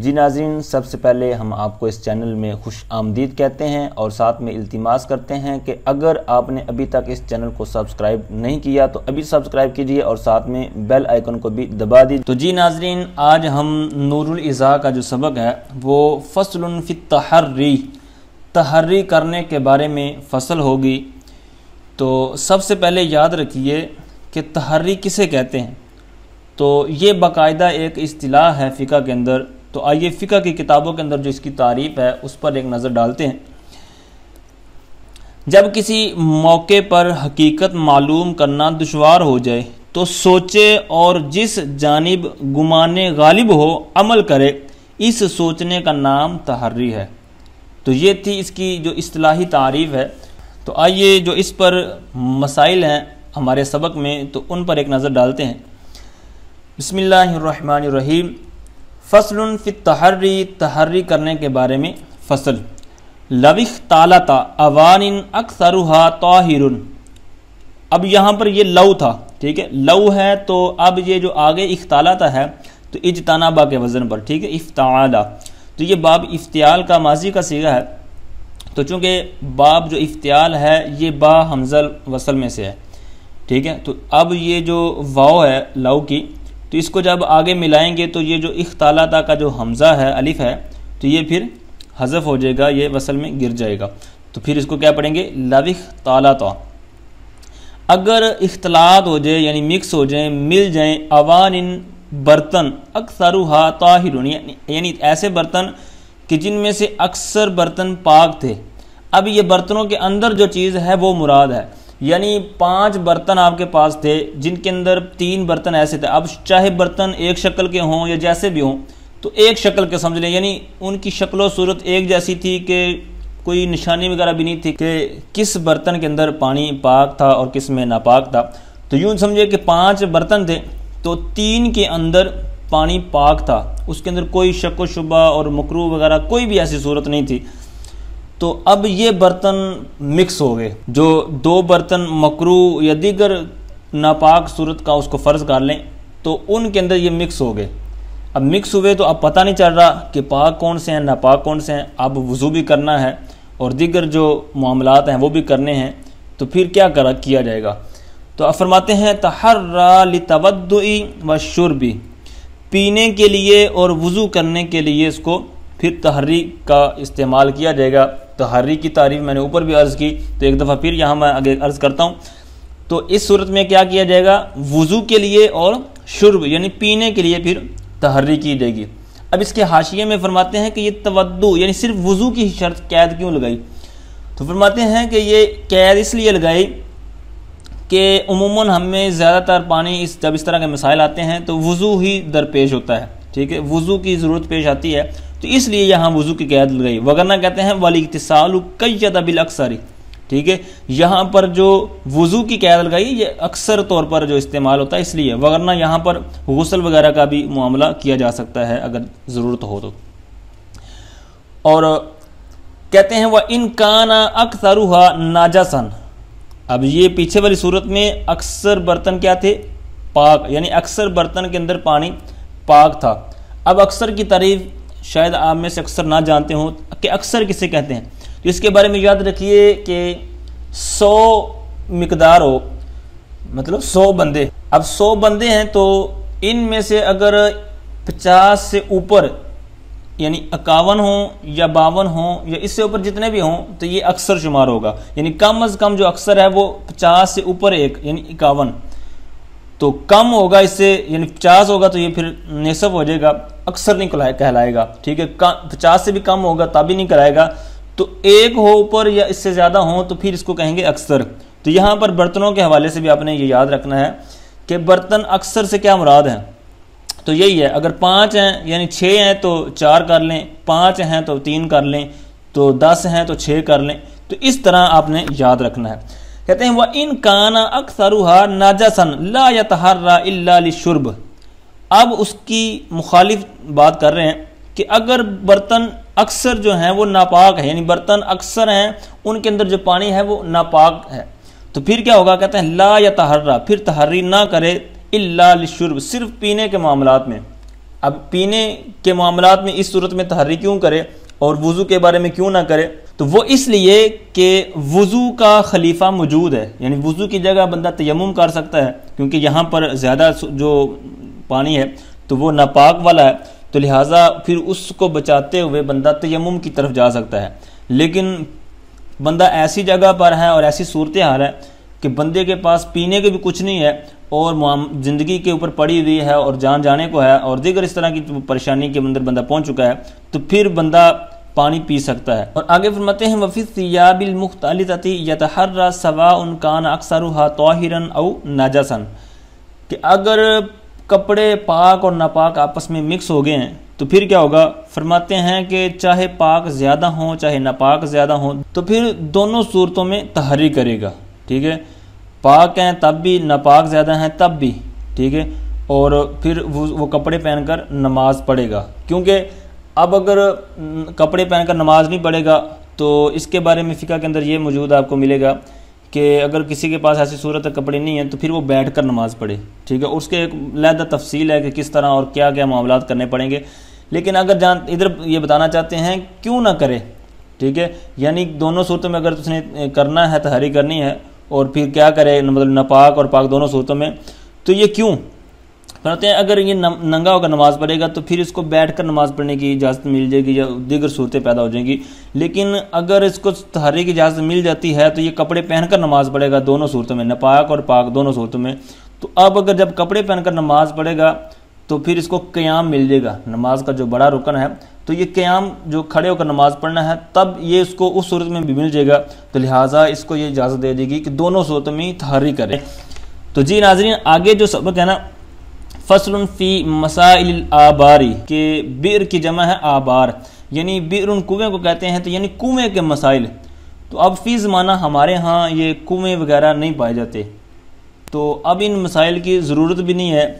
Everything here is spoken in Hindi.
जी नाज़रीन, सबसे पहले हम आपको इस चैनल में खुश आमदीद कहते हैं और साथ में इल्तिमास करते हैं कि अगर आपने अभी तक इस चैनल को सब्सक्राइब नहीं किया तो अभी सब्सक्राइब कीजिए और साथ में बेल आइकन को भी दबा दीजिए। तो जी नाज़रीन, आज हम नूरुल इज़ा का जो सबक है वो फ़स्लुन फ़ी तहर्री करने के बारे में फ़सल होगी। तो सबसे पहले याद रखिए कि तहर्री किसे कहते हैं। तो ये बाकायदा एक इस्तिलाह है फ़िक़्ह के अंदर। तो आइए फ़िक़्ह की किताबों के अंदर जो इसकी तारीफ़ है उस पर एक नज़र डालते हैं। जब किसी मौके पर हकीकत मालूम करना दुश्वार हो जाए तो सोचे और जिस जानिब गुमाने गालिब हो अमल करे, इस सोचने का नाम तहर्री है। तो ये थी इसकी जो इस्तिलाही तारीफ़ है। तो आइए जो इस पर मसाइल हैं हमारे सबक में तो उन पर एक नज़र डालते हैं। बिस्मिल्लाहिर्रहमानिर्रहीम। फ़स्लुन फ़ी तहर्री करने के बारे में फ़सल। लविख तालता अवानिन अक्सरुहा ताहिरुन। अब यहाँ पर ये लव था, ठीक है, लव है। तो अब ये जो आगे इख्तालाता है तो इज्तनाबा के वज़न पर, ठीक है, इफ्ताला। तो ये बाब इफ्तियाल का माजी का सीगा है। तो चूँकि बाब जो इफ्तियाल है ये बा हमज़ल वसल में से है, ठीक है। तो अब ये जो वाव है लव की, तो इसको जब आगे मिलाएंगे तो ये जो इख्तालाता का जो हमज़ा है अलिफ है तो ये फिर हज़फ हो जाएगा, ये वसल में गिर जाएगा। तो फिर इसको क्या पढ़ेंगे, लविख तालाता। अगर इख्तलात हो जाए यानी मिक्स हो जाए, मिल जाए, अवान इन बर्तन अक्सरुहा ताहिरुन, यानी ऐसे बर्तन कि जिनमें से अक्सर बर्तन पाक थे। अब ये बर्तनों के अंदर जो चीज़ है वो मुराद है। यानी 5 बर्तन आपके पास थे जिनके अंदर 3 बर्तन ऐसे थे। अब चाहे बर्तन एक शक्ल के हों या जैसे भी हों, तो एक शक्ल के समझ लें, यानी उनकी शक्ल सूरत एक जैसी थी कि कोई निशानी वगैरह भी नहीं थी कि किस बर्तन के अंदर पानी पाक था और किस में नापाक था। तो यूँ समझिए कि 5 बर्तन थे तो 3 के अंदर पानी पाक था, उसके अंदर कोई शक व शुबा और मकरू वगैरह कोई भी ऐसी सूरत नहीं थी। तो अब ये बर्तन मिक्स हो गए। जो 2 बर्तन मकरू या दीगर नापाक सूरत का उसको फ़र्ज़ कर लें तो उनके अंदर ये मिक्स हो गए। अब मिक्स हुए तो अब पता नहीं चल रहा कि पाक कौन से हैं नापाक कौन से हैं। अब वज़ू भी करना है और दीगर जो मामलात हैं वो भी करने हैं। तो फिर क्या किया जाएगा। तो अब फरमाते हैं तहर्रा लितवद्दुई व शुर्बी, पीने के लिए और वज़ू करने के लिए इसको फिर तहर्री का इस्तेमाल किया जाएगा। तहर्री की तारीफ़ मैंने ऊपर भी अर्ज़ की, तो एक दफ़ा फिर यहाँ मैं आगे अर्ज़ करता हूँ। तो इस सूरत में क्या किया जाएगा, वज़ू के लिए और शुर्ब यानी पीने के लिए फिर तहर्री की जाएगी। अब इसके हाशिये में फरमाते हैं कि ये तवद्दु यानी सिर्फ वज़ू की शर्त कैद क्यों लगाई। तो फरमाते हैं कि ये कैद इसलिए लगाई कि उमूमन हमें ज़्यादातर पानी जब इस तरह के मसाइल आते हैं तो वज़ू ही दरपेश होता है, ठीक है, वज़ू की ज़रूरत पेश आती है। तो इसलिए यहाँ वज़ू की कैद लगाई। वगरना कहते हैं वाली इत्तिसालु कय्यदा बिल अक्सरी, ठीक है, यहाँ पर जो वज़ू की कैद लगाई ये अक्सर तौर पर जो इस्तेमाल होता है इसलिए। वगरना यहाँ पर गुस्ल वगैरह का भी मामला किया जा सकता है अगर ज़रूरत हो तो। और कहते हैं वह इन काना अक्सरुहा नाजसन। अब ये पीछे वाली सूरत में अक्सर बर्तन क्या थे, पाक, यानी अक्सर बर्तन के अंदर पानी पाक था। अब अक्सर की तारीफ़ शायद आप में से अक्सर ना जानते हो कि अक्सर किसे कहते हैं। तो इसके बारे में याद रखिए कि 100 मिकदार हो, मतलब 100 बंदे। अब 100 बंदे हैं तो इनमें से अगर 50 से ऊपर यानी 51 हो या 52 हो या इससे ऊपर जितने भी हों तो ये अक्सर शुमार होगा। यानी कम अज़ कम जो अक्सर है वो 50 से ऊपर 1 यानी 51। तो कम होगा इससे यानी 50 होगा तो ये फिर नेसब हो जाएगा, अक्सर नहीं कहलाएगा, ठीक है। 50 से भी कम होगा तब भी नहीं कराएगा। तो 1 हो ऊपर या इससे ज़्यादा हो तो फिर इसको कहेंगे अक्सर। तो यहाँ पर बर्तनों के हवाले से भी आपने ये याद रखना है कि बर्तन अक्सर से क्या मुराद है। तो यही है, अगर 5 हैं यानी 6 हैं तो 4 कर लें, 5 हैं तो 3 कर लें, तो 10 हैं तो 6 कर लें। तो इस तरह आपने याद रखना है। कहते हैं वह इन काना अक्सरुहा नाजसन ला यतहर्रा इल्ला लिशुर्ब। अब उसकी मुखालिफ बात कर रहे हैं कि अगर बर्तन अक्सर जो हैं वो नापाक है, यानी बर्तन अक्सर हैं उनके अंदर जो पानी है वो नापाक है, तो फिर क्या होगा। कहते हैं ला यतहर्रा, फिर तहर्री ना करे, इल्ला लिशुर्ब, सिर्फ पीने के मामलात में, अब पीने के मामलात में इस सूरत में तहर्री क्यों करे और वुज़ू के बारे में क्यों ना करे, तो वो इसलिए कि वुज़ू का खलीफा मौजूद है, यानी वुज़ू की जगह बंदा तयम्मुम कर सकता है, क्योंकि यहाँ पर ज़्यादा जो पानी है तो वो नापाक वाला है, तो लिहाजा फिर उसको बचाते हुए बंदा तयम्मुम की तरफ जा सकता है। लेकिन बंदा ऐसी जगह पर है और ऐसी सूरत हाल है कि बंदे के पास पीने के भी कुछ नहीं है और ज़िंदगी के ऊपर पड़ी हुई है और जान जाने को है और दीगर इस तरह की परेशानी के अंदर बंदा पहुंच चुका है, तो फिर बंदा पानी पी सकता है। और आगे फरमाते हैं वफ़ी सियाबिल मुख्तलितती यतहर्रा सवाउन कान अक्सरुहा ताहिरन औ नाजसन, कि अगर कपड़े पाक और नापाक आपस में मिक्स हो गए हैं तो फिर क्या होगा। फरमाते हैं कि चाहे पाक ज़्यादा हो चाहे नापाक ज़्यादा हो, तो फिर दोनों सूरतों में तहर्री करेगा। ठीक है, पाक हैं तब भी, नापाक ज़्यादा हैं तब भी। ठीक है, और फिर वो कपड़े पहनकर नमाज पढ़ेगा, क्योंकि अब अगर कपड़े पहनकर नमाज नहीं पढ़ेगा तो इसके बारे में फ़िक़्ह के अंदर ये मौजूद आपको मिलेगा कि अगर किसी के पास ऐसी सूरत कपड़े नहीं हैं तो फिर वो बैठ कर नमाज पढ़े। ठीक है, उसके एक अलहदा तफसील है कि किस तरह और क्या क्या मामलात करने पड़ेंगे, लेकिन अगर इधर ये बताना चाहते हैं क्यों ना करे। ठीक है, यानी दोनों सूरतों में अगर उसने करना है, तहरी करनी है, और फिर क्या करे, मतलब नापाक और पाक दोनों सूरतों में, तो ये क्यों कहते हैं। अगर ये नंगा होकर नमाज पढ़ेगा तो फिर इसको बैठकर नमाज पढ़ने की इजाज़त मिल जाएगी या दीगर सूरतें पैदा हो जाएंगी। लेकिन अगर इसको तहरी की इजाज़त मिल जाती है तो ये कपड़े पहनकर नमाज पढ़ेगा दोनों सूरतों में, नापाक और पाक दोनों सूरतों में। तो अब अगर जब कपड़े पहनकर नमाज पढ़ेगा तो फिर इसको क़याम मिल जाएगा, नमाज का जो बड़ा रुकन है, तो ये क़याम जो खड़े होकर नमाज पढ़ना है, तब ये इसको उस सूरत में भी मिल जाएगा। तो लिहाजा इसको ये इजाज़त दे देगी कि दोनों सूरतों में तहरी करे। तो जी नाज़रीन, आगे जो सबक है ना, फसलुन फ़ी मसाइल आबारी, के बिर की जमा है आबार, यानी बिरुन कुएँ को कहते हैं, तो यानी कुएँ के मसाइल। तो अब फ़ी ज़माना हमारे यहाँ ये कुएँ वगैरह नहीं पाए जाते, तो अब इन मसाइल की ज़रूरत भी नहीं है।